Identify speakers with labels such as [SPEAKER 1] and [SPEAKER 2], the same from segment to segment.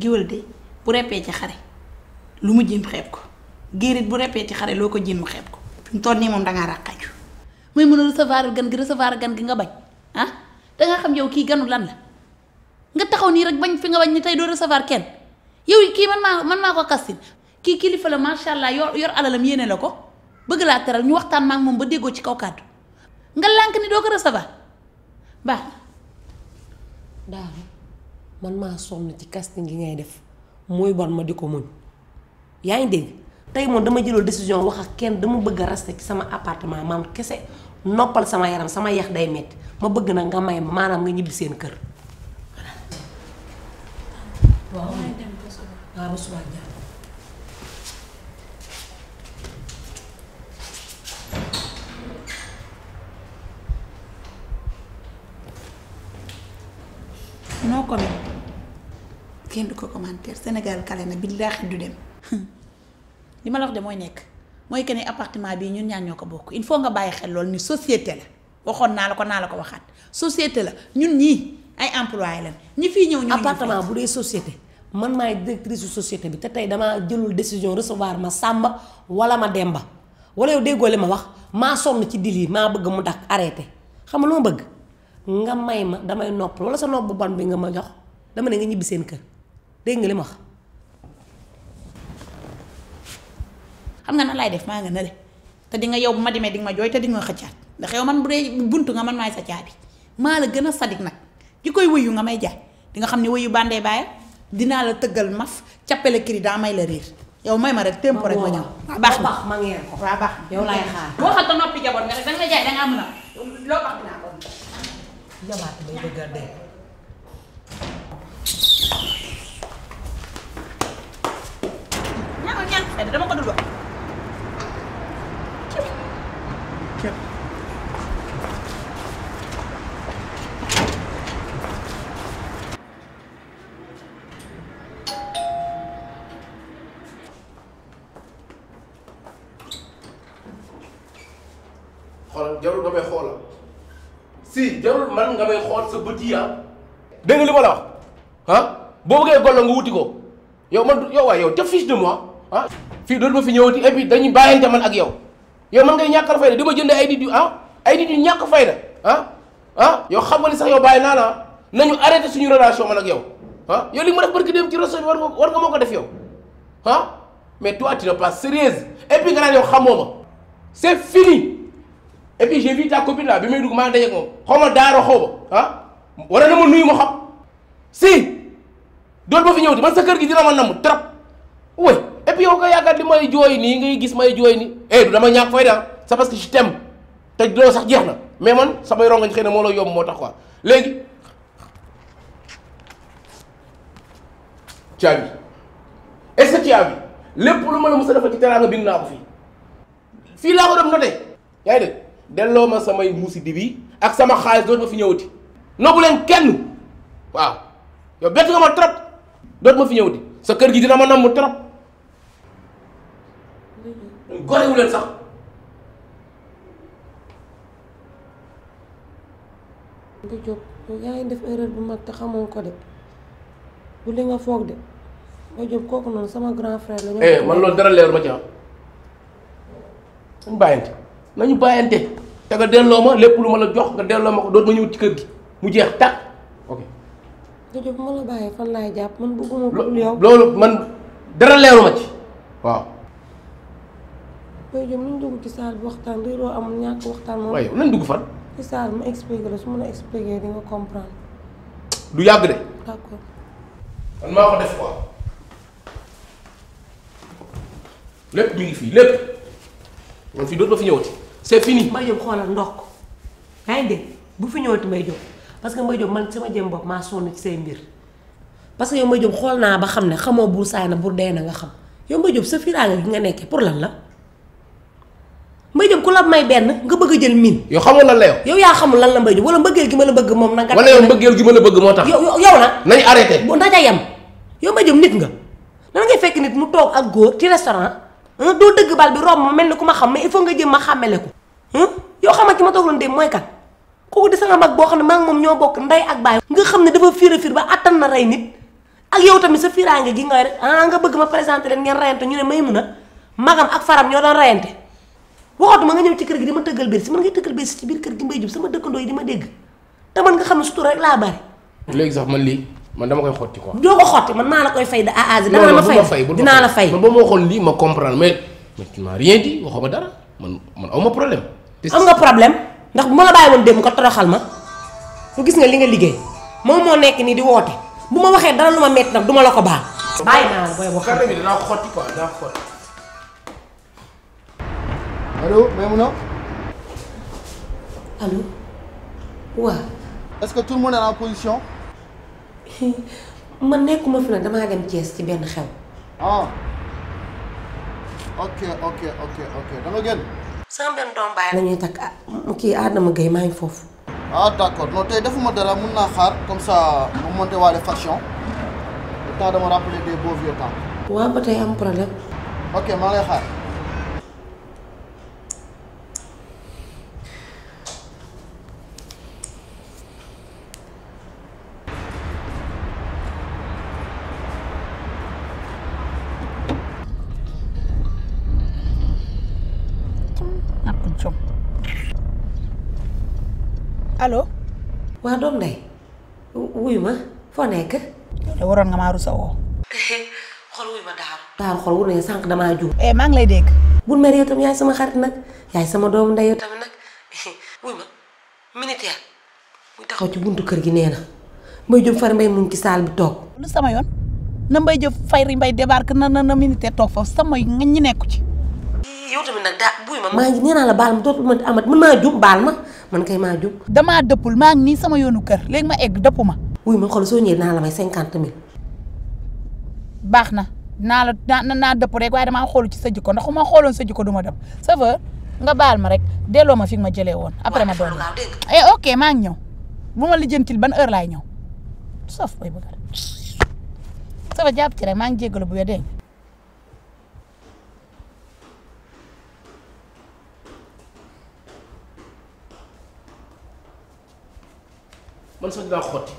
[SPEAKER 1] géwél de bu reppee ci xare lu mu jéem xeeb ko géerit bu reppee ci xare loo ko jéem mu xeeb ko fi mu toll nii moom dangaa ràqaju muy mën a recevoir gan gi nga bañ ah dangaa xam yow kii ganu lan la nga taxaw nii rek bañ fi nga bañ ni tey doo recevoir kenn yow kii man maa ko kastin kii kilifa la macha allah yor alalam yéene la ko bëgg laa teral ñu waxtaan ma ak moom ba déggoo ci kaw kàddu nga lànk ni doo ko recevoir baax na.
[SPEAKER 2] daal man maa sonn ci casting gi ngay def muy bon ma di ko muñ yaa ngi dégg tey moom dama jëloo décision wax ak kenn dama bëgg a rester ci sama appartement man kese noppal sama yaram sama yax day metti ma bëgg nag nga may ma maanaam nga ñibbi seen kër. waaw ba suba jàmm.
[SPEAKER 1] non comment kenn du ko commentaire Sénégal kale na billaahi du dem li ma la wax de mooy nekk mooy que ne appartement bii ñun ñaar ñoo ko bokk il faut nga bàyyi xel loolu ni société la waxoon naa la ko waxaat société la ñun ñii ay employé lañ ñi fii ñëw ñoo
[SPEAKER 2] appartement bu dee société man maay directrice société bi te tey damaa jëlul décision recevoir ma Samba wala ma Demba wala yow déggoo li ma wax maa sonn ci dil yi maa bëgg mu dakk arrêté xam nga lu ma bëgg nga may ma damay nopp wala sa nopp bu bon bi nga ma jox dama ne nga ñibbi seen kër dégg nga li ma wax.
[SPEAKER 1] xam nga nan laay def maa nga ne de te di nga yow bu ma demee di nga ma jooy te di nga ma xëccaat ndax yow man bu dee buntu nga man maay sa caabi maa la gën a sadik nag ki koy wëyu nga may jaay di nga xam ne wëyu bandee bàyyi dinaa la tëggal maf cappale kiri daa may la riir yow may ma rek tempo rek ma ñëw. waaw baax na
[SPEAKER 2] ma ngeen ko.
[SPEAKER 1] waaw baax
[SPEAKER 2] yow laay xaar.
[SPEAKER 1] boo xam te noppi jaboot nga rek danga jaay dangaa mën a loo baax dinaa ko.
[SPEAKER 2] jabaat bay bëgg a dee.
[SPEAKER 1] ñaan dama ko dul wax.
[SPEAKER 3] xoolal jarul nga may xoolal si jarul man nga may xool sa bët yi dégg nga li ma la wax boo bëggee golo nga wuti ko yow man yow waay yow te fiche de moi fii doolu ma fi ñëwati et puis dañuy bàyyante man ak yow man ngay ñàkkal fayda di ma jënd ay nit yu ay nit yu ñàkk fayda yow xam nga ni sax yow bàyyi naa la nañu arrêté suñu relation man ak yow yow li ma def barki dem ci réseau bi war nga moo ko def yow mais toi tu n'es pas sérieuse et puis nga naan yow xamoo ma c'est fini. Et puis j'ai vu ta copine là bi may dugg maa ngi daje ak moom xaw ma daaro xaw ma wala na ma nuyu ma xam si dool ba fi ñëw di man sa kër gi dina ma namm trop oui et puis yow nga yaakaar li may jooy nii ngay gis may jooy nii du dama ñàkk fayda c'est parce que je t'aime te loolu sax jeex na mais man samay rongañ xëy na moo la yomb moo tax quoi léegi caabi est-ce que caabi lépp lu ma la mos a defal ci teraanga bind naa ko fii laa ko dem noté yaa ngi dégg delloo ma samay muusi dibi ak sama xaalis doot ma fi ñëwati nobbu leen kenn waaw yow bett nga ma trop doot ma fi ñëwati sa kër gi dina ma namm trop gorewu leen sax
[SPEAKER 2] bu jóg yaa ngi def erreur bu mag te xamoon ko de bu li nga foog de ba jóg kooku noonu sama grand frère la
[SPEAKER 3] man loolu dara leer ma ci nañu bàyyante nañu bàyyante te nga delloo ma lépp lu ma la jox nga delloo ma ko doot ma ñëw ci kër gi mu jeex tàkk ok.
[SPEAKER 2] Jojo bu ma la bàyyee fan laay jàpp man bëgguma ko dul yow.
[SPEAKER 3] loolu man dara leeru ma ci waaw.
[SPEAKER 2] Jojo ñu dugg ci saal bi waxtaan réeroo amul ñàkk waxtaan moom.
[SPEAKER 3] waaye nañ dugg fan.
[SPEAKER 2] ci saal ma expliqué la su ma la expliqué di nga comprendre.
[SPEAKER 3] du yàgg de.
[SPEAKER 2] d'accord.
[SPEAKER 3] man maa ko def quoi lépp mi ngi fii lépp man fii dootoo fi ñëwati c'est fini.
[SPEAKER 2] Mbaye Diop xoolal ndox ko yaa ngi dégg bu fi ñëwati Mbaye Diop parce que Mbaye Diop man sama jëm bopp maa sonn ci say mbir parce que yow Mbaye Diop xool naa ba xam ne xamoo buur saay na buur dee na nga xam yow Mbaye Diop sa fiiraanga gi nga nekkee pour lan la Mbaye Diop ku la may benn nga bëgg a jël miin.
[SPEAKER 3] yow xamoon lan la yow.
[SPEAKER 2] yow yaa xamul lan la Mbaye Diop wala mbëggeel gi ma la bëgg moom nag.
[SPEAKER 3] wala yow mbëggeel gi ma la bëgg moo tax.
[SPEAKER 2] yow nag.
[SPEAKER 3] nañ arrêté.
[SPEAKER 2] bu ndaja yam yow Mbaye Diop nit nga nan ngay fekk nit mu toog ak góor ci restaurant doo dëgg bal bi romb ma mel ni ku ma xam mais il faut nga jëm ma xàmmele ko yow xamante ki ma toog loon dem mooy kan kooku di sa nga mag boo xam ne maa ngi moom ñoo bokk ndey ak baay nga xam ne dafa fiir a fiir ba attan na rey nit ak yow tamit sa fiiraange gi nga rek nga bëgg ma présenter leen ngeen rayante ñu ne Maymuna magam ak faram ñoo doon rayante waxatuma nga ñëw ci kër gi di ma tëggal biir si man ngay tëggal biir si ci biir kër gi Mbaye Diop sama dëkkandoo yi di ma dégg te man nga xam ne sutur rek laa bari.
[SPEAKER 3] léegi sax man lii man dama koy xotti quoi.
[SPEAKER 2] doo ko xotti man maa la koy fay de A à Z. dama la ma fay dinaa la fay.
[SPEAKER 3] man ba ma waxoon lii ma comprendre mais tu m'as rien dit waxoo ma dara man aw ma problème.
[SPEAKER 2] am nga problème ndax bu ma la bàyyi woon dem ko toroxal ma lu gis nga li nga liggéey moom moo nekk nii di woote bu ma waxee dara lu ma metti nag du ma la ko baal. bàyyi naa la booy wax.
[SPEAKER 3] carnet bi dinaa ko xotti quoi dinaa ko xotti.
[SPEAKER 4] Allô, Maimouna?
[SPEAKER 2] Allô? Ouais.
[SPEAKER 4] Est-ce que tout le monde est en position?
[SPEAKER 2] man nekkuma fi nag damaa dem Thiès ci benn xew.
[SPEAKER 4] Ah. Ok. Da nga génn?
[SPEAKER 2] sama benn doom baay la ñuy takk kii Adama Gueye maa ngi foofu.
[SPEAKER 4] Ah d'accord. Non tey defuma dara mun naa xaar comme ça mu monter waale faction. Le temps de me rappeler des beaux vieux temps.
[SPEAKER 2] waaw ba tey am problème.
[SPEAKER 4] Ok maa lay xaar.
[SPEAKER 1] allo.
[SPEAKER 2] waa doom ndey wuyu ma foo nekk.
[SPEAKER 1] te waroon nga maa rusa woo.
[SPEAKER 2] xol wuyu ma daaru xol wu ne sànq damaa juum.
[SPEAKER 1] maa ngi lay dégg.
[SPEAKER 2] bul mer yow tam yaay sama xarit nag yaay sama doomu ndey yow tamit nag wuyu ma militaire muy taxaw ci buntu kër gi nee na Mbaye Diop Fary Mbaye mu ngi ci saal bi toog.
[SPEAKER 1] lu sama yoon na Mbaye Diop Fary Mbaye débarque na militaire toog foofu sama ñi nekku ci.
[SPEAKER 2] yow tamit nag daa buy ma maa ngi nee naa la baal ma dootul ma amat man maa jub baal ma man kay maa jub.
[SPEAKER 1] damaa dëppul maa ngi nii sama yoonu kër léegi ma egg dëpp ma.
[SPEAKER 2] wuy ma xool soo ñëwee naa la may 50 000.
[SPEAKER 1] baax na naa dëpp rek waaye damaa xoolu ci sa jikko ndax ma xooloon sa jikko du ma dëpp ça va nga baal ma rek delloo ma fi ma jëlee woon. après ma doon ok maa ngi ñëw bu ma lijjantil ban heure laay ñëw sauf bay bëgg ça va jàpp ci rek maa ngi jéggalu bu wér dégg nga.
[SPEAKER 3] man sax dinaa ko xotti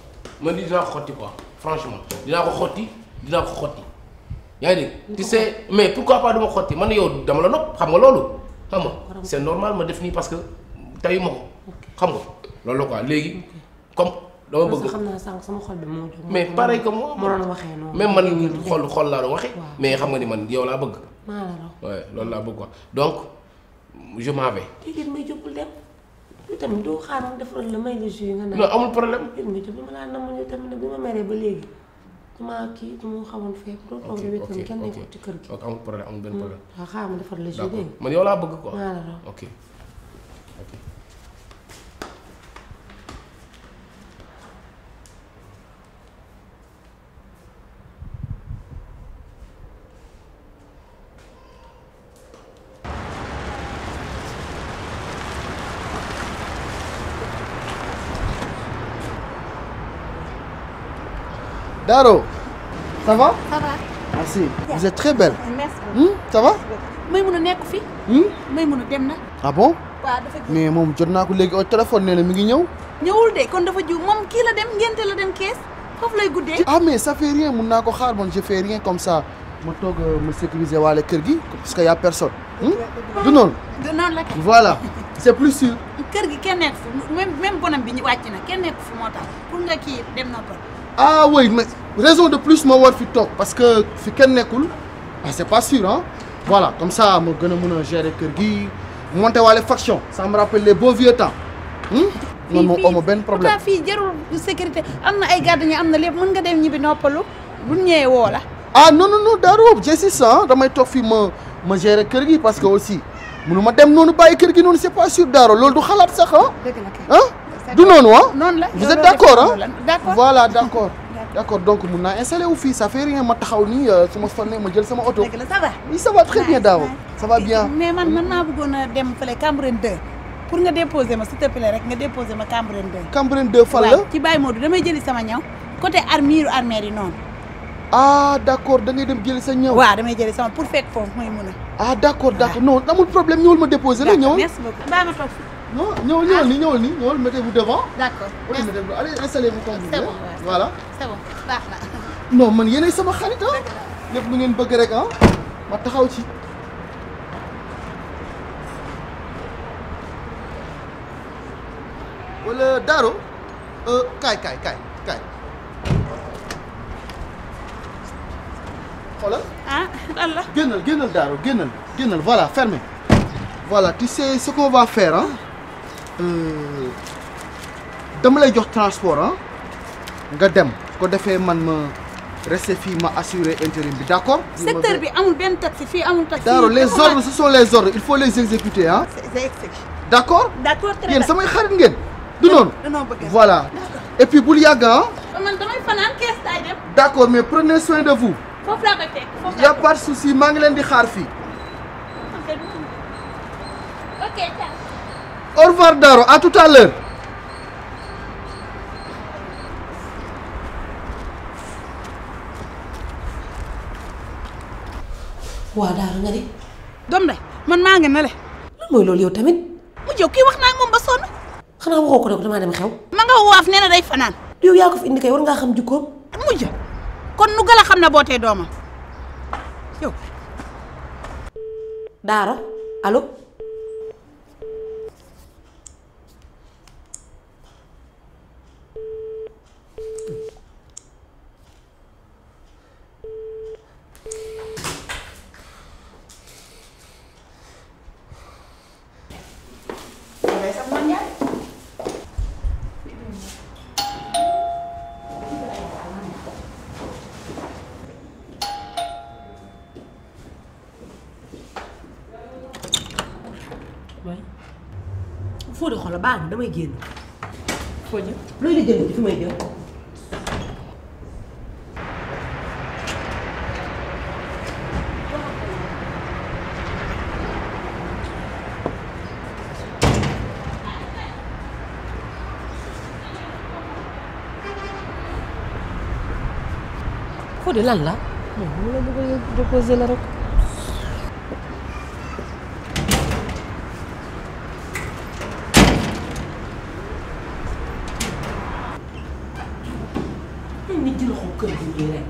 [SPEAKER 3] man lii dinaa ko xotti quoi franchement dinaa ko xotti yaa ngi dégg. tu sais mais pourquoi pas duma xotti man yow dama la nopp xam nga loolu xam nga c'est normal ma def nii parce que tayu ma ko xam nga loolu la quoi léegi comme dama bëgg.
[SPEAKER 2] xam naa sànq sama xol bi moo jóg.
[SPEAKER 3] mais pareil que moi
[SPEAKER 2] moo doon waxee noonu.
[SPEAKER 3] même man xol laa doon waxee. mais xam nga ni man yow laa bëgg.
[SPEAKER 2] maa la raw
[SPEAKER 3] waaye loolu laa bëgg quoi donc je m'en vais.
[SPEAKER 2] déedéet may jógul dem. lu tamit doo xaaral defaral la may la jus nga naan.
[SPEAKER 3] non amul problème.
[SPEAKER 2] ma jóg ma laa namoon yow tamit bi ma meree ba léegi damaa kii dama xamoon feeb doo toog di wéttal kenn nekkul ci kër gi.
[SPEAKER 3] ok amul problème amul benn problème.
[SPEAKER 2] waaw xaaral ma defaral la jus
[SPEAKER 3] d'accord
[SPEAKER 2] dégg
[SPEAKER 3] man yow laa bëgg quoi.
[SPEAKER 2] maa la raw
[SPEAKER 3] ok.
[SPEAKER 4] Daro, ça va?
[SPEAKER 1] ça va.
[SPEAKER 4] Merci. Vous êtes très belle.
[SPEAKER 1] merci.
[SPEAKER 4] Ça va?
[SPEAKER 1] Maymuna nekku fi. Maymuna dem na.
[SPEAKER 4] Ah bon?
[SPEAKER 1] waaw dafa
[SPEAKER 4] Mais moom jot naa ko léegi au téléphone nee na mi ngi ñëw.
[SPEAKER 1] ñëwul de kon dafa jiw moom kii la dem ngénte la dem kees foofu lay guddee.
[SPEAKER 4] Ah mais ça fait rien mun naa ko xaar man je fais rien comme ça ma toog ma sécuriser waale kër gi parce que y a personne. Du noonu.
[SPEAKER 1] du noonu la kay.
[SPEAKER 4] Voilà c'est plus sûr.
[SPEAKER 1] kër gi kenn nekk fi même bonam bi ñu wàcc na kenn nekk fi moo tax pour nga kii dem na ko.
[SPEAKER 4] Ah oui mais raison de plus ma war fi toog parce que fi kenn nekkul ah c'est pas sûr hein. Voilà comme ça ma gën a mën a gérer kër gi monter waale faction ça me rappelle les beaux vieux temps. noonu moom amoo benn problème
[SPEAKER 1] fii jarul sécurité am na ay gardien am na lépp mën nga dem ñibbi noppalu bu ñëwee woo la.
[SPEAKER 4] Ah non Daro j'insiste ah damay toog fii ma gérer kër gi parce que aussi mënu ma dem noonu bàyyi kër gi noonu c'est pas sûr Daro loolu du xalaat sax ah.
[SPEAKER 1] dëgg la kay
[SPEAKER 4] ah du noonu ah.
[SPEAKER 1] noonu la
[SPEAKER 4] vous êtes d'accord ah.
[SPEAKER 1] d'accord
[SPEAKER 4] voilà d'accord donc mun naa installer wu fii ça fait rien ma taxaw nii su ma sonnee ma jël sama oto.
[SPEAKER 1] dëgg la ça va.
[SPEAKER 4] oui ça va très bien Daro ça va bien.
[SPEAKER 1] mais man maa bëggoon a dem fële Cambérène 2 pour nga déposer ma s'il te plaît rek nga déposer ma Cambérène 2.
[SPEAKER 4] Cambérène 2 fan la.
[SPEAKER 1] ci Baye Modou damay jëli sama ñaw côté armure yi noonu.
[SPEAKER 4] Ah d'accord da ngay dem jëli sa ñëw.
[SPEAKER 1] waaw damay jëli sama pour fekk foofu mooy mun a.
[SPEAKER 4] Ah d'accord non amul problème ñëwal ma déposer la ñëwal.
[SPEAKER 1] merci beaucoup baa ma toog fi.
[SPEAKER 4] non ñëwal mettez-vous devant.
[SPEAKER 1] d'accord
[SPEAKER 4] Allez installez-vous comme vous voulez.
[SPEAKER 1] C'est bon,
[SPEAKER 4] voilà.
[SPEAKER 1] c'est bon baax na.
[SPEAKER 4] non man yéenay sama xarit ah. lépp lu ngeen bëgg rek ah ma taxaw ci. wala Daro kaay. xoolal.
[SPEAKER 1] ah lan la.
[SPEAKER 4] génnal Daro génnal voilà fermé. voilà tu sais ce qu'on va faire ah dama lay jox transport ah nga dem ko defee man ma rester fii ma assurer intérim bi d'accord.
[SPEAKER 1] secteur bi amul benn taxi fii amul taxi.
[SPEAKER 4] Daro les ordres ce sont les ordres il faut les exécuter ah.
[SPEAKER 1] c'est exécuté.
[SPEAKER 4] d'accord.
[SPEAKER 1] d'accord très bien
[SPEAKER 4] yéen samay xarit ngeen. du noonu
[SPEAKER 1] danoo bëgg.
[SPEAKER 4] voilà et puis bul yàgg ah.
[SPEAKER 1] man damay fanaan kees laay dem.
[SPEAKER 4] d'accord mais prenez soin de vous.
[SPEAKER 1] foofu laa koy fekk foofu
[SPEAKER 4] y a pas de souci maa ngi leen di xaar fii.
[SPEAKER 1] ok ciao.
[SPEAKER 4] au revoir Daro à tout à l'heure.
[SPEAKER 2] waa Daara nga ni.
[SPEAKER 1] doom day man maa ngi ne le.
[SPEAKER 2] lan mooy loolu yow tamit.
[SPEAKER 1] mu jëw kii wax naa ak moom ba sonn.
[SPEAKER 2] xanaa waxoo ko ne ko damaa dem xew.
[SPEAKER 1] ma nga waaf nee na day fanaan.
[SPEAKER 2] yow yaa ko fi indi kay war ngaa xam jikkoom.
[SPEAKER 1] mujj kon nu gën a xam ne bootee doomam yow.
[SPEAKER 2] Daara allo. Fodé xoolal baax na damay génn.
[SPEAKER 1] foo jëm.
[SPEAKER 2] looy la jënd fi may jëm. Fodé lan la. moom mu la bëgg a déposer la rek. nit di loxo kër gi nii rek.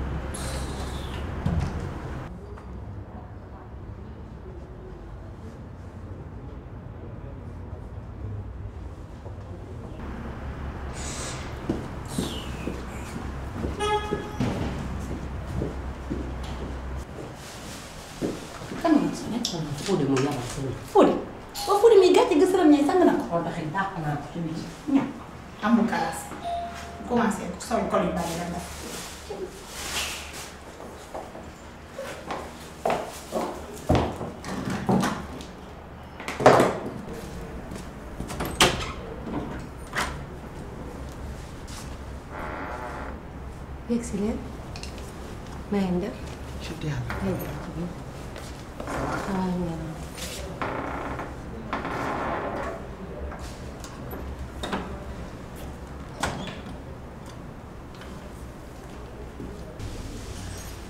[SPEAKER 2] kan nga sa nekk Fodé mu yàlla Fodé waaw Fodé mi gàcce gi sëram ñay sang na ko. xool daxee dàq naa ko ci biir.
[SPEAKER 1] ña amul kalaas commencé sol kol yu bari la def.
[SPEAKER 2] yegg si leen. na ngeen def.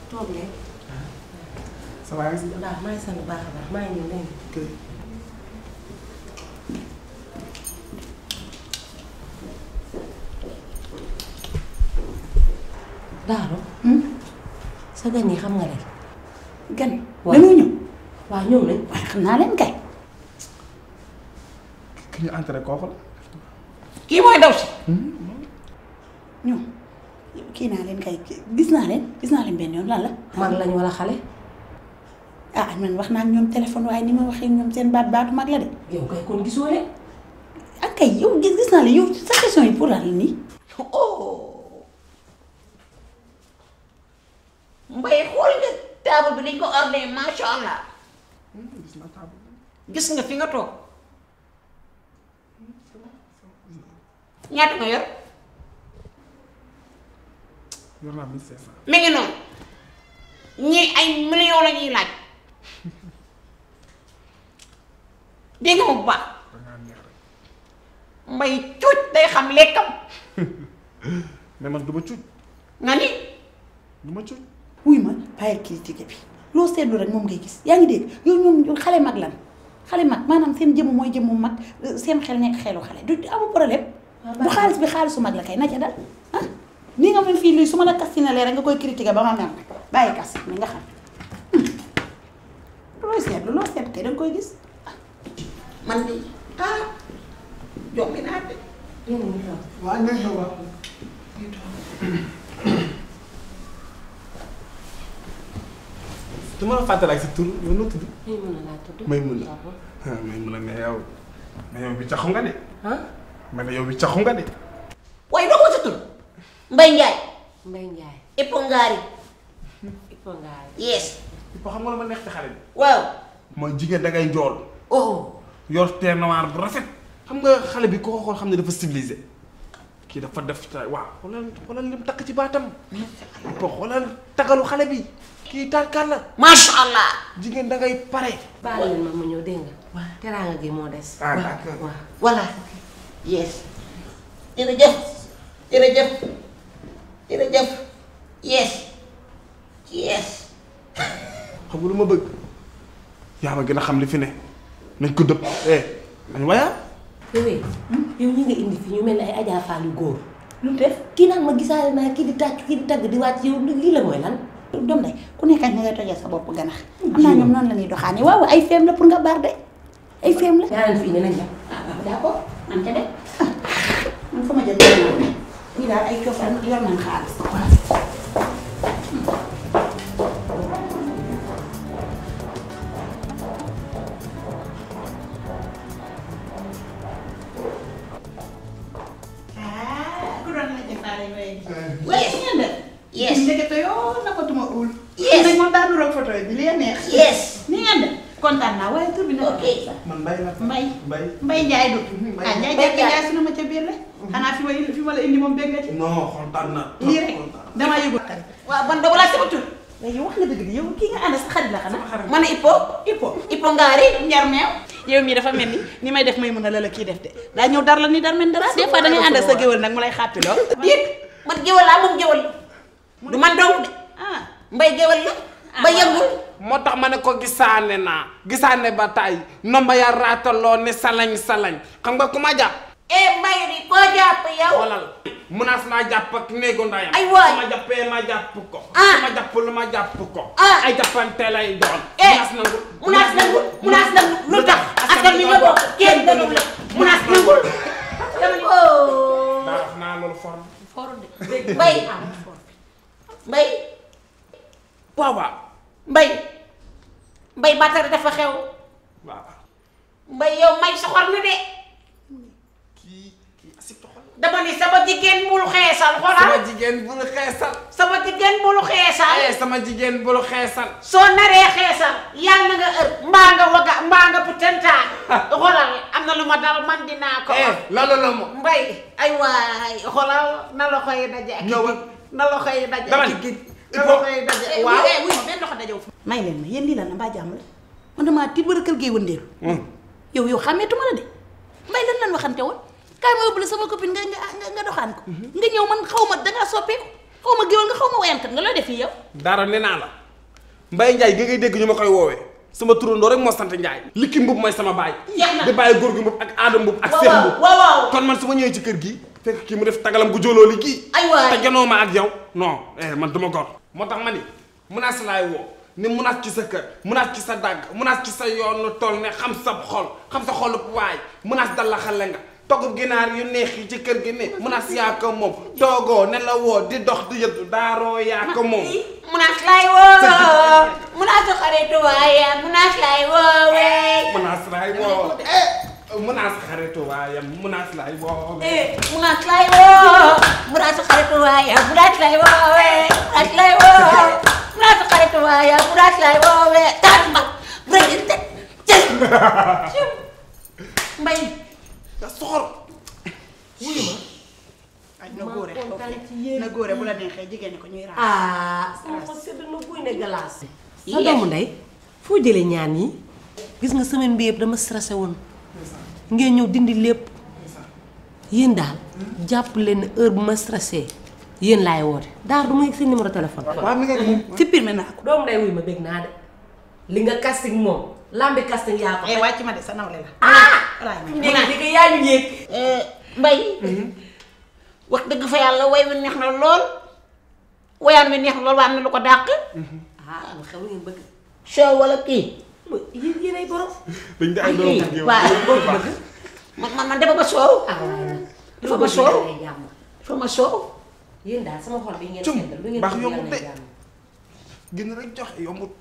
[SPEAKER 2] toog leen.
[SPEAKER 5] ça va yaa ngi si.
[SPEAKER 2] waaw maa ngi sant bu baax a baax maa ngi ñëw léegi.
[SPEAKER 5] ok.
[SPEAKER 2] Daaro. sa gan yi xam nga leen.
[SPEAKER 1] gan.
[SPEAKER 2] waaw
[SPEAKER 1] dañoo ñëw.
[SPEAKER 2] waaw ñëw nañ.
[SPEAKER 1] waaye xam naa leen kay.
[SPEAKER 5] ki ñu entré kooku la.
[SPEAKER 1] kii mooy daw si. ñoom kii naa leen kay gis naa leen benn yoon lan la.
[SPEAKER 2] mag lañ wala xale.
[SPEAKER 1] ah man wax naa ak ñoom téléphone waaye ni ma waxee ñoom seen baatu mag la de.
[SPEAKER 2] yow kay kon gisoo leen.
[SPEAKER 1] ak kay yow gis naa leen yow sa question yi pour lan la nii. oh. Mbaye xool nga table bi dañ ko ordonné macha allah.
[SPEAKER 5] gis naa table.
[SPEAKER 1] gis nga fi nga toog. ñaata nga yor.
[SPEAKER 5] yor naa 1500.
[SPEAKER 1] mi ngi noonu. ñii ay millions la ñuy laaj. dégg nga ma bu baax.
[SPEAKER 5] da ngaa neex rek.
[SPEAKER 1] Mbaye cuuj day xam lekkam.
[SPEAKER 5] mais man du ma cuuj.
[SPEAKER 1] nga ni.
[SPEAKER 5] du ma cuuj.
[SPEAKER 1] wuy ma bàyyi critique bi loo seetlu rek moom ngay gis yaa ngi dégg yow ñoom xale mag lan xale mag maanaam seen jëmm mooy jëmmu mag seen xel nekk xelu xale du amul problème. bu xaalis bi xaalisu mag la kay na ca dal ah nii nga min fii luy su ma la kastinalee rek nga koy critiquer ba ma mel nag bàyyi kas mi nga xam looy seetlu loo seet kay danga koy gis man de jombi naa de
[SPEAKER 4] waaw nañ ko wax.
[SPEAKER 5] du ma la fàttali ak sa tur yow noo tudd.
[SPEAKER 2] Maymuna laa tudd.
[SPEAKER 5] Maymuna
[SPEAKER 2] waaw.
[SPEAKER 5] Maymuna mais yow bi caxu nga de.
[SPEAKER 2] ah.
[SPEAKER 5] ma ne yow bi caxu nga de.
[SPEAKER 1] waaye doo ko sa tur Mbaye Ndiaye
[SPEAKER 2] Mbaye Ndiaye.
[SPEAKER 1] Ipo Ngari
[SPEAKER 2] Ipo Ngari.
[SPEAKER 1] yes
[SPEAKER 5] Ipo xam nga lu ma neex ci xale bi.
[SPEAKER 1] waaw
[SPEAKER 5] mooy jigéen da ngay njool.
[SPEAKER 1] oh
[SPEAKER 5] yor teint noir bu rafet. xam nga xale bi ko xool xam ne dafa civilisé. kii dafa def waaw xoolal lim takk ci baatam. Ipo xoolal tagalu xale bi. kii tarkaal la.
[SPEAKER 1] masha Allah
[SPEAKER 5] jigéen da ngay pare.
[SPEAKER 2] baal leen ma ñëw dégg nga. waaw teraanga gi moo des.
[SPEAKER 5] ah d'accord
[SPEAKER 2] waaw.
[SPEAKER 1] voilà yes jërëjëf jërëjëf jërëjëf yes yes
[SPEAKER 5] xam nga lu ma bëgg. yaa ma gën a xam li fi ne. nañ ko dëpp nañ waya.
[SPEAKER 2] yow ñi nga indi fi ñu mel ni ay Adja Fall yu góor.
[SPEAKER 1] lu mu def
[SPEAKER 2] kii naan ma gisaale naa kii di tàcc kii di tagg di wàcc yow lii la mooy lan.
[SPEAKER 1] doom day ku nekk ak ni ngay tojee sa bopp ganax am naa ñoom noonu la ñuy doxaane waaw ay feem la pour nga baar de ay feem la
[SPEAKER 2] yaa leen fi indi nañ dem.
[SPEAKER 1] d'accord man ca de man fa ma jël ñii daal ay cosaan yor nañ xaalis ku doon la jëfaale yes ndekete yoo nakatuma ul yes nag moom daa nuroog photo bi li neex yes ni ngeen de kontaan naa waaye tur bi nag
[SPEAKER 5] man Mbaye la.
[SPEAKER 1] Mbaye Ndiaye du Ndiaye sunu ma ca biir rek xanaa fi ma la indi moom bégg nga ci
[SPEAKER 5] non kontaan na.
[SPEAKER 1] lii rek damaa yëgul waaw ban da wala sama tur léegi wax nga dëgg di yow kii nga ànd sa xarit la xanaa ma ne Ipo Ngari njar meew yow mii dafa mel ni may def may mën a la kii def de daa ñëw dar la ni dar men dara des fois da ngay ànd sa géwël nag mu lay xàppi lool déet man géwël laa moom géwël du man dong de Mbaye géwël la ba yëngul
[SPEAKER 6] moo tax ma ne ko gisaane naa gisaane ba tay nomba ya raataloo ne salañ xam nga ku ma jàpp
[SPEAKER 1] Mbaye di koo jàpp yow
[SPEAKER 6] xoolal munaas naa jàpp ak néegu ndayam
[SPEAKER 1] ay waay
[SPEAKER 6] su ma jàppee ma jàpp ko su ma jàpp lu ma jàpp ko ay jàppante lay doon
[SPEAKER 1] munaas nangu lu tax askan mi nga bokk kenn dëgg la munaas nangul dama ni
[SPEAKER 6] daa wax naa loolu for
[SPEAKER 1] de Mbaye
[SPEAKER 6] waaw
[SPEAKER 1] Mbaye batari dafa xew
[SPEAKER 6] waaw
[SPEAKER 1] Mbaye yow may soxor na de dama ni sama jigéen bul xeesal xoolal
[SPEAKER 6] sama jigéen bul xeesal
[SPEAKER 1] sama jigéen bul xeesal
[SPEAKER 6] sama jigéen bul xeesal
[SPEAKER 1] soo naree xeesal yàlla na nga mbaa nga waga mbaa nga putentaan xoolal am na lu ma dal man dinaa ko
[SPEAKER 6] loolu la mo
[SPEAKER 1] Mbaye ay waay xoolal na la koy daje ak na la koy daje
[SPEAKER 6] dama
[SPEAKER 1] ak na la koy daje waaw wuy ma benn loxo dajew may leen ma yéen lii la na mbaa jàmm la man damaa tiit war a kër gee wëndeelu yow xàmmeetuma la de Mbaye lan lan waxante woon kaay ma yóbbu la sama copine nga doxaan ko nga ñëw man xaw ma dangaa soppeeku xaw ma géwél nga xaw ma wayankat nga looy def fii yow
[SPEAKER 6] dara nee naa la Mbaye Ndiaye gi ngay dégg ñu ma koy woowee sama turandoo rek moo sant Ndiaye likki mbub mooy sama baay di bàyyi góor gi mbub ak aada mbub ak seex mbub
[SPEAKER 1] waaw
[SPEAKER 6] kon man su ma ñëwee ci kër gi fekk kii mu def tagalam gu jóoloo li kii
[SPEAKER 1] ay waay
[SPEAKER 6] te janoo ma ak yow non man duma gor moo tax ma ni munaas laay woo ni munaas ci sa kër munaas ci sa dàgg munaas ci sa yoonu tool ne xam sa xolub waay munaas dal la xale nga togg ginaar yu neex yi ci kër gi ne munaas yaa ko moom toogoo ne la woo di dox di yëddu daaroo yaa ko moom
[SPEAKER 1] munaas laay woo munaas xaritu waayam munaas laay woowee
[SPEAKER 6] munaas laay woo munaas xaritu waayam munaas laay woo
[SPEAKER 1] munaas laay woo munaas xaritu waayam munaas laay woowee munaas laay woo munaas xaritu waayam munaas laay woowee taat ma Mbaye
[SPEAKER 6] nga soxor
[SPEAKER 1] wuyu ma ay na góore bu la neexee jigéen ñi ko ñuy raas
[SPEAKER 2] sama xol sedd na buy ne glace. sa doomu ndey foo jëlee ñaan yi gis nga semaine bi yëpp dama stressé woon ngeen ñëw dindi lépp yéen daal jàpp leen heure bu ma stressé yéen laay woote daar du ma yegg seen numéro téléphone.
[SPEAKER 1] waaw mi nga supprimé naa ko.
[SPEAKER 2] doomu ndey wuy ma bëgg naa de li nga casting moom lambi casting yaa ko.
[SPEAKER 1] wàcc ma de sa nawle la.
[SPEAKER 2] léegi yaa ñu yéeg.
[SPEAKER 1] Mbaye wax dëgg fa yàlla way wi neex na lool woyaan wi neex loolu waa am na lu ko dàq.
[SPEAKER 2] lu xew ngeen bëgg.
[SPEAKER 1] show wala kii.
[SPEAKER 2] yéen ay borom.
[SPEAKER 5] dañ di ay doom ak yow.
[SPEAKER 1] waaw man dafa ma soow. dafa ma soow. dafa ma soow.
[SPEAKER 2] yéen daal sama xol bi ngeen
[SPEAKER 5] cum
[SPEAKER 2] seddal lu ngeen
[SPEAKER 5] baax
[SPEAKER 2] bëgg
[SPEAKER 5] yombut de
[SPEAKER 2] yàlla na jàmm.
[SPEAKER 5] gën rek joxe yombut.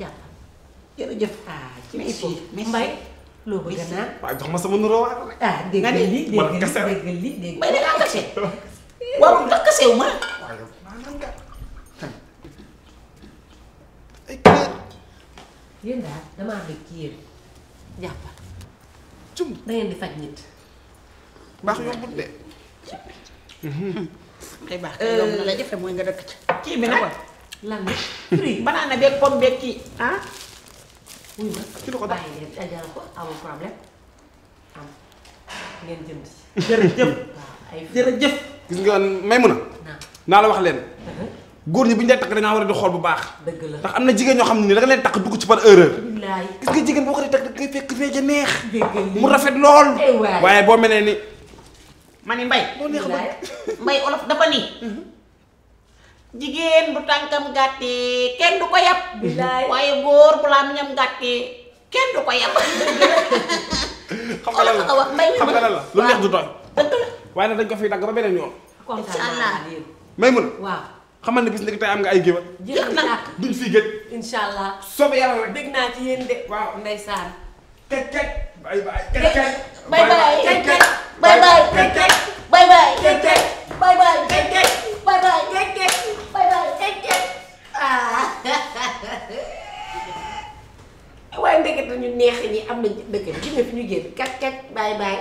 [SPEAKER 2] jàpp.
[SPEAKER 1] jërëjëf.
[SPEAKER 2] ci il faut mbay loo bëgg a naan.
[SPEAKER 5] waaw jox ma sama nuroo waat rek.
[SPEAKER 2] dégg nga lii dégg
[SPEAKER 5] man
[SPEAKER 2] nga
[SPEAKER 5] kese rek.
[SPEAKER 2] lii dégg
[SPEAKER 1] mbay da ngaa kase. waaw ndax kasewu ma.
[SPEAKER 5] waaw yow naan nga. ay kër.
[SPEAKER 2] yéen daal damaa bëgg ci yéen jàppal
[SPEAKER 5] cum
[SPEAKER 2] da ngeen di faj nit.
[SPEAKER 5] baax yombut de.
[SPEAKER 1] day baax kay yow la jafe mooy nga dëkk ci. kii bi nag.
[SPEAKER 2] lan la.
[SPEAKER 1] fruit banana beeg pomme beeg kii ah.
[SPEAKER 2] wuy ma
[SPEAKER 5] ci la ko def.
[SPEAKER 2] bàyyi leen dajal ko amul problème am ngeen jënd si.
[SPEAKER 1] jërëjëf.
[SPEAKER 2] waaw ay
[SPEAKER 1] jërëjëf.
[SPEAKER 5] gis nga Maymuna
[SPEAKER 2] naa
[SPEAKER 5] naa la wax leen góor ñi bu ñu lay takk dañaa war a di xool bu baax.
[SPEAKER 2] dëgg la
[SPEAKER 5] ndax am na jigéen ñoo xam ne ni da nga leen takk dugg ci par erreur.
[SPEAKER 2] billaay
[SPEAKER 5] gis nga jigéen boo ko di takk da ngay fekk fee ja neex.
[SPEAKER 2] dégg lii
[SPEAKER 5] mu rafet lool.
[SPEAKER 2] waay.
[SPEAKER 5] waaye boo melee ni.
[SPEAKER 1] ma ni mbay.
[SPEAKER 2] billaay
[SPEAKER 1] mbay olof dafa ni. jigéen bu tànkam gàttee kenn du ko yab.
[SPEAKER 2] billaay
[SPEAKER 1] waaye góor bu làmmiñam gàttee kenn du ko yab.
[SPEAKER 5] xam nga lan la
[SPEAKER 1] wax mbay mi
[SPEAKER 5] xam nga lan la lu neex du tooy.
[SPEAKER 1] dëgg la.
[SPEAKER 5] waaye nag dañ ko fiy dagg ba beneen yoon.
[SPEAKER 2] kontaan
[SPEAKER 1] Inch'Allah.
[SPEAKER 2] naa yéen
[SPEAKER 5] Maymuna
[SPEAKER 2] waaw
[SPEAKER 5] xamal ne bis ni tey am nga ay géwél.
[SPEAKER 2] jeex na tàkk
[SPEAKER 5] duñ fii géej.
[SPEAKER 2] incha allah
[SPEAKER 5] soobee yàlla rek.
[SPEAKER 2] dégg naa ci yéen de
[SPEAKER 5] waaw.
[SPEAKER 2] ndeysaan
[SPEAKER 5] kek kek. bye bye kek kek.
[SPEAKER 1] bye bye
[SPEAKER 5] kek kek.
[SPEAKER 1] bye bye
[SPEAKER 5] kek kek.
[SPEAKER 1] bye bye
[SPEAKER 5] kek kek.
[SPEAKER 1] bye bye
[SPEAKER 5] kek kek.
[SPEAKER 1] bye bye bye bye
[SPEAKER 2] waaye ndekete ñu neex ñi am nañ ci dëkk bi gis nga fi ñu génn kat kat bye bye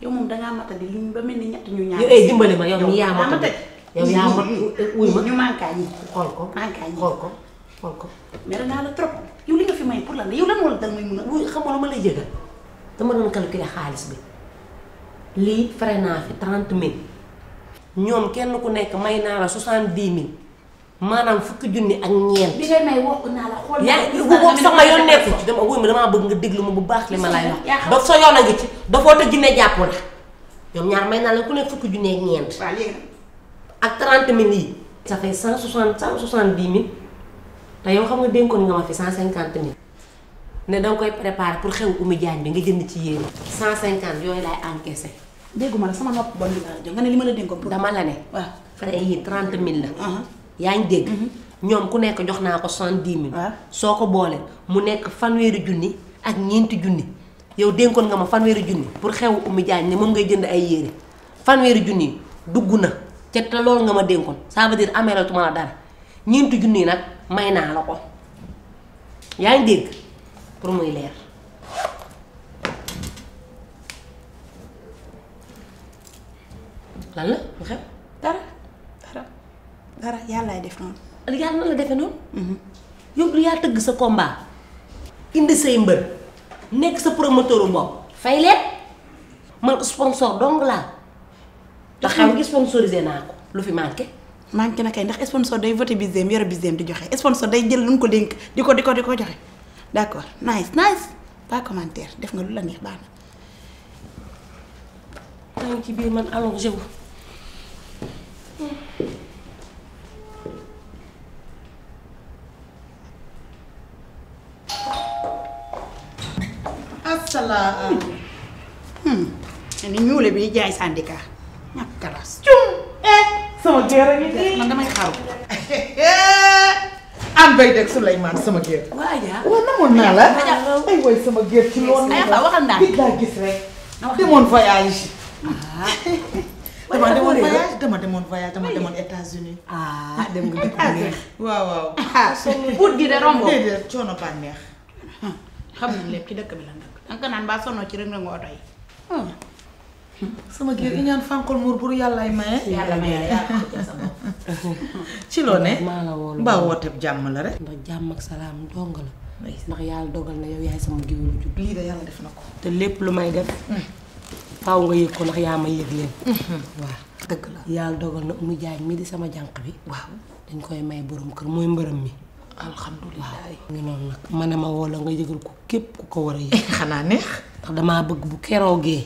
[SPEAKER 1] yow moom dangaa matadi lu ñu ba mel ni ñett ñu ñaar.
[SPEAKER 2] yow ay dimbali ma yow mi yaa ma
[SPEAKER 1] matadi.
[SPEAKER 2] yow yaa ma wuy ma
[SPEAKER 1] ñu mankaa ñi.
[SPEAKER 2] xool ko
[SPEAKER 1] mankaa ñi.
[SPEAKER 2] xool ko xool ko
[SPEAKER 1] mere naa la trop yow li nga fi may pour lan la yow lan moo la dal may mun a.
[SPEAKER 2] wuy xam nga lu ma lay jëgal dama doon calculer xaalis bi lii frais naa fi 30 000 ñoom kenn ku nekk may naa la 70 000 maanaam fukki junni ak ñeent.
[SPEAKER 1] bi ngay may wokk naa la xool.
[SPEAKER 2] yaa ngi boobu sama yoon nekku ci dama wuy ma damaa bëgg nga déglu ma bu baax li ma lay wax daf sa yoon a ngi ci dafoo te jinne jàpp la ñoom ñaar may naa la ku nekk fukki junni ak ñeent
[SPEAKER 1] waaw léegi
[SPEAKER 2] ak 30 000 yi ça fait 170 000 te yow xam nga dénkoon nga ma fi 150 000 ne danga koy préparer pour xew Oumy Diagne bi nga jënd ci yéen 150 yooyu laay encaissé
[SPEAKER 1] dégguma la sama nopp bon bi laa jox nga ne li ma la dénkoon pour.
[SPEAKER 2] dama la ne
[SPEAKER 1] waaw.
[SPEAKER 2] frais yi 30 000 la yaa ngi dégg ñoom ku nekk jox naa ko 70 000
[SPEAKER 1] waaw.
[SPEAKER 2] soo ko boole mu nekk fanweeri junni ak ñeenti junni yow dénkoon nga ma fanweeri junni pour xew Oumy Diagne ne moom ngay jënd ay yére fanweeri junni dugg na ca te loolu nga ma dénkoon ça veut dire ameelatuma la dara ñeenti junni nag may naa la ko yaa ngi dégg pour muy leer lan la lu xew
[SPEAKER 1] dara yàllaay def noonu.
[SPEAKER 2] yàlla na la defe noonu yow du yaa tëgg sa combat indi say mbër nekk sa promoteur bopp fay leen man sponsor dong laa te xam nga sponsorisé naa ko lu fi manqué
[SPEAKER 1] manqué na kay ndax sponsor day voté biseem yore biseem di joxe sponsor day jël lu ñu ko dénk di ko joxe d'accord nice pas commentaire def nga lu la neex baax na.
[SPEAKER 2] maa ngi ci biir man allongé wu
[SPEAKER 1] asalaamaaleykum. ni ñuule bi jaay syndicat ñàkk kalaas.
[SPEAKER 7] sama géer a ngi nii
[SPEAKER 1] man damay xaru.
[SPEAKER 7] an bay deg Souleymane sama géer
[SPEAKER 2] waaja
[SPEAKER 7] waaw namoon naa la ay woy sama géer ci loolu
[SPEAKER 1] ay fa waxal naa
[SPEAKER 7] bi laa gis rek demoon voyage dama demoon voyage dama demoon États-Unis
[SPEAKER 2] dem nga dëkk bu neex
[SPEAKER 7] waaw
[SPEAKER 1] buut gi de rombo.
[SPEAKER 7] déedéet coono bànneex
[SPEAKER 1] xam nañ lépp ci dëkk bi la nag. danga naan baa sonnoo ci rek nga oto yi.
[SPEAKER 7] sama géer i ñaan fànqal muur pour yàllaay maye
[SPEAKER 1] yàlla may la yàlla ko sa bopp.
[SPEAKER 7] ci loo ne
[SPEAKER 2] maa la woolu
[SPEAKER 7] mbaa woote jàmm la rek
[SPEAKER 2] ndax jàmm ak salaam dong la ndax yàlla dogal na yow yaay sama géwél bu jub
[SPEAKER 7] lii de yàlla def na ko
[SPEAKER 2] te lépp lu may def faaw nga yëg ko ndax yaa ma yëg leen waaw
[SPEAKER 7] dëgg la
[SPEAKER 2] yàlla dogal na Oumy Diagne mi di sama jànq bi
[SPEAKER 7] waaw
[SPEAKER 2] dañ koy may borom kër mooy mbërëm mi
[SPEAKER 7] alhamdulilah
[SPEAKER 2] ngi noonu nag ma ne ma woo la nga yëgal ko képp ku ko war a yëg
[SPEAKER 7] xanaa neex
[SPEAKER 2] ndax damaa bëgg bu keroogee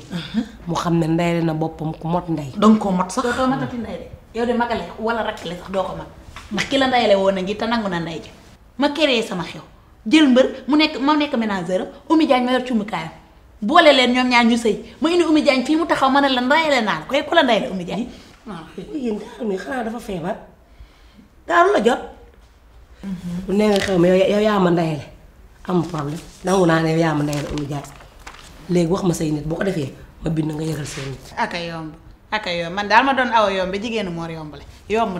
[SPEAKER 2] mu xam ne ndey na boppam ku mot ndey.
[SPEAKER 7] danga koo mat sax.
[SPEAKER 1] dootoo matati ndey de yow de magale wala rakkale sax doo ko mag ndax ki la ndeyale woon na ngi te nangu na ndey ji ma créé sama xew jël mbër mu nekk ma nekk ménageur Oumy Diagne ma yor cumbukaayam boole leen ñoom ñaar ñu sëy ma indi Oumy Diagne fii mu taxaw ma ne la ndeyale naan koy ku la ndeyale Oumy Diagne.
[SPEAKER 2] yéen daaru mi xanaa dafa feebar daaru la jot. bu nee nga xew ma yow yaa ma ndeyale am problème nangu naa ne yow yaa ma ndeyale Oumy Diagne léegi wax ma say nit boo ko defee ma bind nga yëgal say nit.
[SPEAKER 1] aka yomb man daal ma doon awa yomb jigéenu moor yombale yomb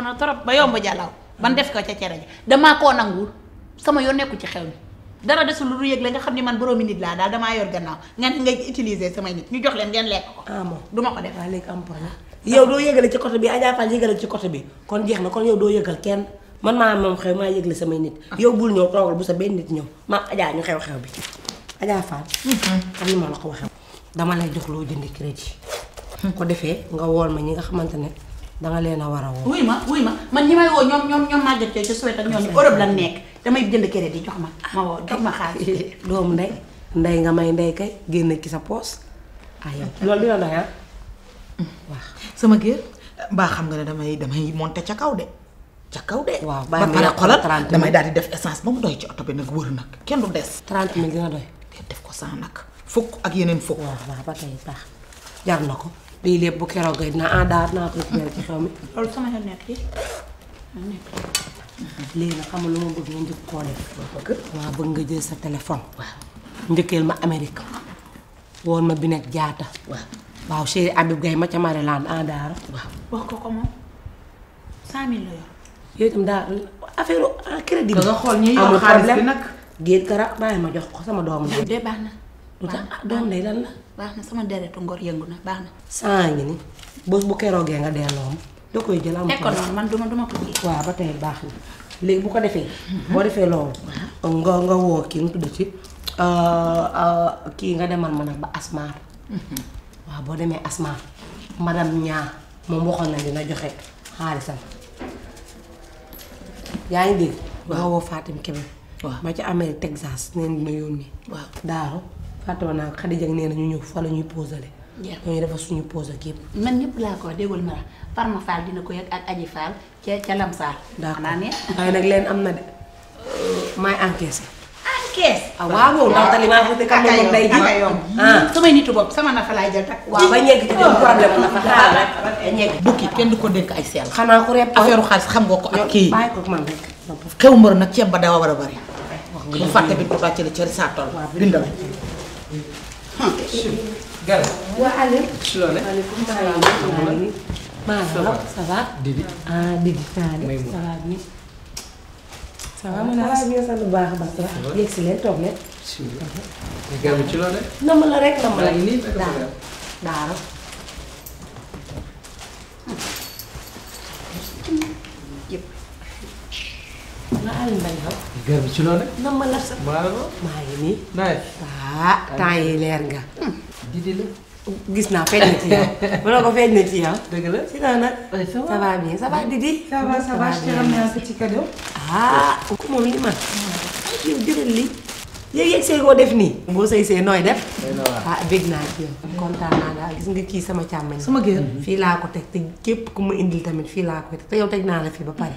[SPEAKER 1] na trop ba yomb jàllaw ban def ko ca cere ji damaa koo nanguwul sama yoon nekku ci xew mi dara desul lu yëg la nga xam ne man boroomi nit laa daal damaa yor gannaaw nga utiliser samay nit ñu jox leen ngeen lekk ko.
[SPEAKER 2] ah bon
[SPEAKER 1] duma ko def.
[SPEAKER 2] waaw léegi am problème yow doo yëgale ci côté bi Adja Fall yëgale ci côté bi kon jeex na kon yow doo yëgal kenn man maa moom xew maa yëgle samay nit. yow bul ñëw toogal bu sa benn nit ñëw ma Adja ñu xew bi Adja Fall. xam ni ma la ko waxee. dama lay jox loo jëndi crédit. ko defee nga wool ma ñi nga xamante ne danga leen a war a woo.
[SPEAKER 1] wuy ma man ñi may woo ñoom màgget ci Suède ak ñoom Europe lan nekk damay jënd crédit jox ma woo jox ma xaalis.
[SPEAKER 2] doomu ndey nga may ndey kay génn ci sa poos yow loolu dina doy waaw.
[SPEAKER 7] sama géer mbaa xam nga ne damay monter ca kaw de.
[SPEAKER 2] waaw
[SPEAKER 7] ba pare xolal damay daal di def essence ba mu doy ci oto bi nag wër nag kenn du des.
[SPEAKER 2] 30 000 dina doy.
[SPEAKER 7] def ko 100 nag fukk ak yeneen fukk.
[SPEAKER 2] waaw ba tey baax jar na ko. lii lépp bu keroog gay naa naa ko ci xew mi.
[SPEAKER 1] loolu sama yoon nekk ci
[SPEAKER 2] léegi nag xam nga lu ma bëgg nga njëkk koo def. waaw bëgg nga jël sa téléphone. waaw njëkkeel ma Amérique. woon ma bi nekk jaata. waaw chéri Habib Gaye ma ca Maryland daara.
[SPEAKER 1] wax ko moom 100 000 la yor.
[SPEAKER 2] yooyu itam daa affaire crédit bi.
[SPEAKER 7] nga xool ñi yor xaalis bi nag.
[SPEAKER 2] géej kara bàyyi ma jox ko sama doomu ndey.
[SPEAKER 1] de baax na.
[SPEAKER 2] lu tax doomu ndey lan la.
[SPEAKER 1] baax na sama deretu ngor yëngu na baax na.
[SPEAKER 2] 100 ngi ni bés bu keroogee nga delloo ma da koy jël am.
[SPEAKER 1] nekkoon noonu man duma ko kii.
[SPEAKER 2] waaw ba tey baax na léegi bu ko defee. boo defee loolu. nga woo kii mu tudd ci kii nga demal ma nag ba Asmar. waaw boo demee Asmar madame ñaa moom waxoon na dina joxe xaalisam yaa ngi dégg. nga woo Fatim Kébé. ma ci Amérique Texas neen dina yónni. waaw Daaro Fatima naa Khadija nee na ñu ñëw fa la ñuy posale. ñooñu dafa suñu pose ak yëpp.
[SPEAKER 1] man ñëpp laa ko wax déggul ma la Farma Fall dina ko yëg ak Aji Fall ca Lamsaar.
[SPEAKER 2] d'accord waaye nag leen am na de maay encaissé.
[SPEAKER 1] encaisse.
[SPEAKER 2] waaw ndax tali maa fa dëkk moom day ji.
[SPEAKER 1] samay nitu bopp sama nafa laay jël takk.
[SPEAKER 2] waaw ba ñegg ci dem problème la fa xaaral rek ba ñegg.
[SPEAKER 7] bukki kenn du ko dénk ay seel.
[SPEAKER 2] xanaa ko rep
[SPEAKER 7] affaire xaalis xam nga ko ak kii.
[SPEAKER 2] bàyyi ko man rek.
[SPEAKER 7] xew mbër nag ceeb ba daa war a bari. bu fàtte bi tuuti ci la cëri saa tool. bindal.
[SPEAKER 3] Gara.
[SPEAKER 2] waa Aliou.
[SPEAKER 3] ci loolu
[SPEAKER 2] maaleykum salaam. ça va.
[SPEAKER 3] Didi.
[SPEAKER 2] Didi. ça va bien. ça va mën naa bien sant bu baax a baax. yegg si leen toog leen.
[SPEAKER 3] Gara ci loolu.
[SPEAKER 2] nam la rek nam la.
[SPEAKER 3] nii
[SPEAKER 2] daara. nga Aliou Mbaye yow.
[SPEAKER 3] Gara ci loolu.
[SPEAKER 2] nam la sax. maa ngi nii. temps yi leer nga.
[SPEAKER 3] Didi la.
[SPEAKER 2] gis naa feeñ na ci yow. mënoo ko feeñ na ci yow.
[SPEAKER 3] dëgg la.
[SPEAKER 2] si naa nag. ça va bien ça va Didi.
[SPEAKER 7] ça va je te ramène un petit cadeau.
[SPEAKER 2] ku moom li man. yow jëlal lii. yéeg see koo def nii. boo sëy see nooy def. bég naa ci yow. kontaan naa daal gis nga kii sama càmmeñ.
[SPEAKER 7] sama géer.
[SPEAKER 2] fii laa ko teg te képp ku ma indil tamit fii laa koy teg te yow teg naa la fii ba pare.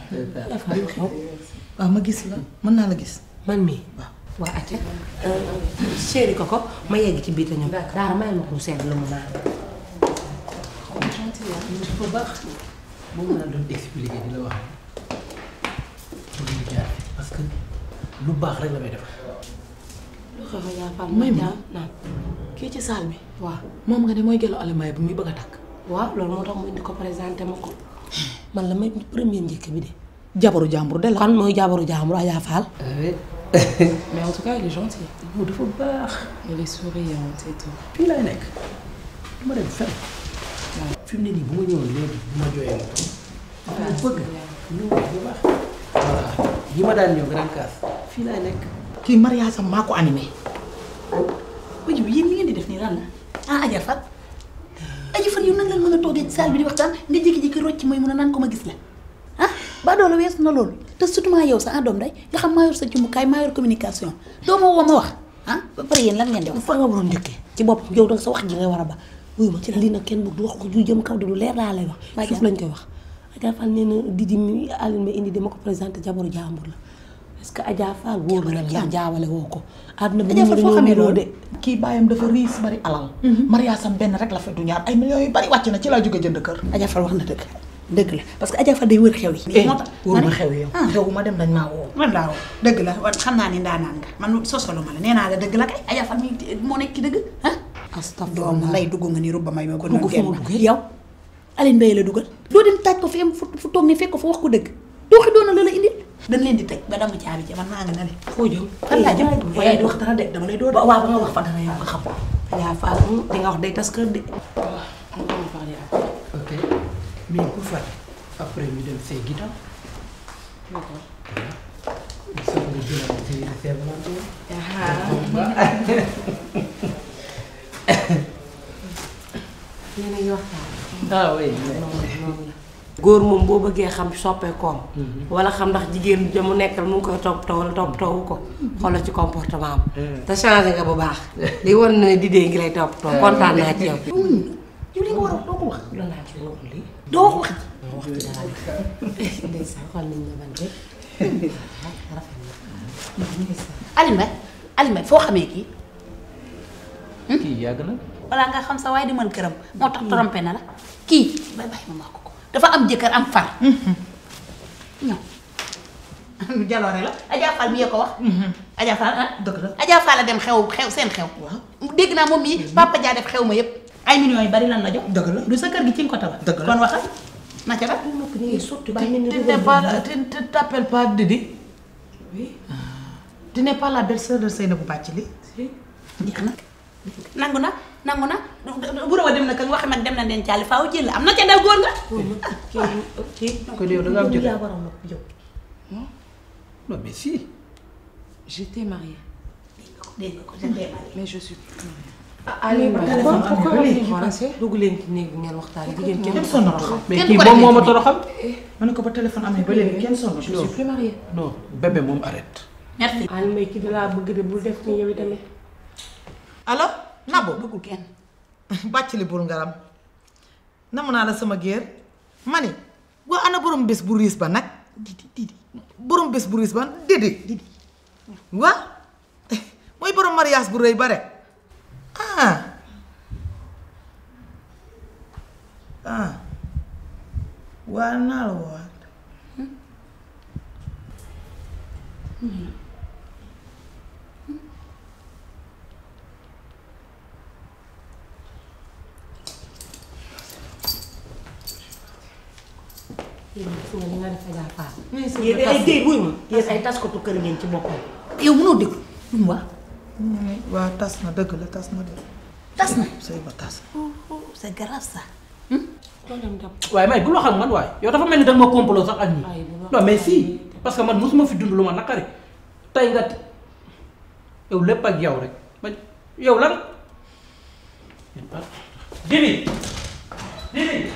[SPEAKER 7] waaw ma gis la mën naa la gis.
[SPEAKER 2] man mii. waa acca. chéri Koko ma yegg ci biir te ñoom. daara may ma ko sedd lu mu naan.
[SPEAKER 3] bu baax moom laa doon expliquer di la wax pour ñu jaar parce que lu baax rek la may defar.
[SPEAKER 7] may ma kii ci salle bi.
[SPEAKER 2] waaw
[SPEAKER 7] moom nga ne mooy gelo alimay bi muy bëgg a takk.
[SPEAKER 2] waaw loolu moo tax mu indi ko présenté ma ko. man la may premier njëkk bi de.
[SPEAKER 7] jabaru jàmbur de la.
[SPEAKER 2] kan mooy jabaru jàmbur Adja Fall.
[SPEAKER 8] mais en tout cas il est gentil.
[SPEAKER 3] dafa baax.
[SPEAKER 8] il est souriant et tout.
[SPEAKER 3] fii laay nekk du ma dem fenn. waaw fi mu ne nii bu ma ñëwoon léegi bu ma jooyee ma bëgg ñu wax bu baax. voilà yi ma daan ñëw grand casse fii laay nekk.
[SPEAKER 7] kii mariage am maa ko animé.
[SPEAKER 1] waju bi yéen li ngeen di def nii lan la Adja Fall Adja Fall yow nan lañ mën a toogee ci salle bi di waxtaan nga jékki-jékki rocc mooy mën a naan ko ma gis la ba doole weesu na loolu te surtout maa yow sa doom day nga xam maa yor sa jumukaay maa yor communication doo ma woo ma wax ah ba pare yéen lan ngeen di wax.
[SPEAKER 2] fa nga waroon njëkkee ci bopp yow danga sa wax ji nga war a ba wuyu ma ci lii nag kenn du wax ko ju jëm kaw di lu leer laa lay wax suuf lañ koy wax Adja Fall nee na Didi mi Aline ma indi dama ko présenté jabaru jàmbur la est-ce que Adja Fall wóor na la jaawale woo ko àdduna bi
[SPEAKER 7] Adja Fall foo xamee loolu
[SPEAKER 2] de
[SPEAKER 7] kii bàyyam dafa riis bari alal mariasam benn rek la fa du ñaar ay millions yu bari wàcc na ci laa jóge jënd kër
[SPEAKER 1] Adja Fall wax na dëgg la parce que Adja Fall day wër xew yi. moo tax
[SPEAKER 7] wóor ma xew yow xew ma dem nañ maa woo
[SPEAKER 1] man laa woo dëgg la wan xam naa ni ndaanaan nga man sosolu ma la nee naa la dëgg la kay Adja Fall mi moo nekk ci dëgg ah.
[SPEAKER 2] astafurlah
[SPEAKER 1] doomu nday dugg nga ni rubba may ma ko.
[SPEAKER 2] dugg fu mu duggee
[SPEAKER 1] yow Aline Mbaye la dugal. doo dem taaj ko fi am fu toog ne fekk ko fa wax ko dëgg doo xi doona la la indil. dañ leen di tëj ba dama caabi ja man maa nga na le.
[SPEAKER 2] foo jëm
[SPEAKER 1] fan laa jëm
[SPEAKER 2] waaye di wax dara de dama lay doon waaw ba nga wax fa dara yow nga xam Adja Fall di nga wax day tas kër de.
[SPEAKER 9] Ok. Mais pour faire, après, nous devons faire guidon.
[SPEAKER 8] D'accord.
[SPEAKER 9] Nous sommes les deux à essayer de faire volontaire.
[SPEAKER 2] nee nañu waxtaan.
[SPEAKER 9] Ah oui.
[SPEAKER 2] góor moom boo bëggee xam soppeekoom. wala xam ndax jigéen ja mu nekkal mu ngi koy toppatoo wala toppatoowu ko. xoolal ci comportement am. te changé nga bu baax. li war na ne Didé ngi lay toppatoo kontaan naa ci yow.
[SPEAKER 1] yow li nga war a doo ko wax.
[SPEAKER 2] lan laa ci wax lii.
[SPEAKER 1] doo wax
[SPEAKER 2] wax ci dara ndeysaan xool nañ ma ban de rafet na.
[SPEAKER 1] Aline Mbaye foo xamee kii.
[SPEAKER 9] Kii yàgg na.
[SPEAKER 1] balaa nga xam sa waaye di mën këram moo tax trompé na la kii bay bàyyi ma wax ko dafa am jëkkër am far. ñëw jaloore la Adja Fall mi yee ko wax. Adja Fall ah.
[SPEAKER 7] dëgg la
[SPEAKER 1] Adja Fall a dem xew seen xew.
[SPEAKER 7] waaw
[SPEAKER 1] dégg naa moom mii papa Dia def xew ma yëpp. ay millions yu bari lan la jox.
[SPEAKER 7] dëgg la
[SPEAKER 1] du sa kër gi ci nga ko tabax.
[SPEAKER 7] dëgg la
[SPEAKER 1] kon waxal na ca ba.
[SPEAKER 7] tu t'appelles pas Didi.
[SPEAKER 2] oui.
[SPEAKER 7] tu n'es pas la belle-sœur de Seynabou Bathily.
[SPEAKER 1] jeex na nangu na bu rawa dem na ka wax mag dem na den caali faaw jël am na ca daw góor nga.
[SPEAKER 7] kon yow da nga am jëkkër.
[SPEAKER 2] yaa war a nopp yow.
[SPEAKER 9] Non, mais si.
[SPEAKER 8] J'étais mariée.
[SPEAKER 1] dégg nga ko j'étais mariée.
[SPEAKER 8] Mais je suis plus mariée.
[SPEAKER 2] Aliou
[SPEAKER 7] téléphone am na ba léegi.
[SPEAKER 2] dugg leen ci néeg bi ngeen waxtaan jigéen kenn
[SPEAKER 7] kenn sonn ko xam.
[SPEAKER 9] Mais kii moom moo ma toroxal.
[SPEAKER 7] ma ne ko ba téléphone amee ba léegi kenn sonn
[SPEAKER 8] Je suis plus mariée.
[SPEAKER 9] Non, bébé moom arrête.
[SPEAKER 1] merci.
[SPEAKER 2] Aliou Mbaye ki dalaa bëgg de bul def ni yow tamit.
[SPEAKER 7] allo Nabou
[SPEAKER 1] bëggul kenn.
[SPEAKER 7] Bathily bul ngaram namu naa la sama géer ma ni waa ana borom bés bu riis ba nag Didi borom bés bu riis ba Didi waa mooy borom mariage bu rëy ba rek waa naa la woowaat
[SPEAKER 2] yéen gis nga li nga def Adja Fall. yéen ay déy buy ma yéen ay taskatu kër ngeen ci boppam.
[SPEAKER 1] yow mënoo déglu lu mu wax.
[SPEAKER 7] waa tas na dëgg la tas na dëgg
[SPEAKER 1] tas na.
[SPEAKER 7] sëy ba tas
[SPEAKER 1] c'est grave ça.
[SPEAKER 9] waaye may bu loo xam man waaye yow dafa mel ni danga ma complot sax ak ñi. non mais si parce que man mosuma fi dund lu ma naqari tey nga yow lépp ak yow rek ma yow lan. Didi Didi.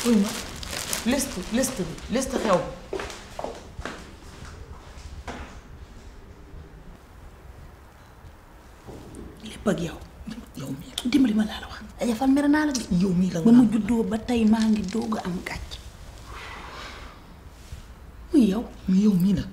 [SPEAKER 7] uy ma liste xew
[SPEAKER 1] lépp ak yow. yow mii dimbali ma laa la wax. Adja Fall mer naa la de.
[SPEAKER 7] yow mii la
[SPEAKER 1] ba mu juddoo ba tey maa ngi doog a am gàcc. muy yow.
[SPEAKER 7] yow mii la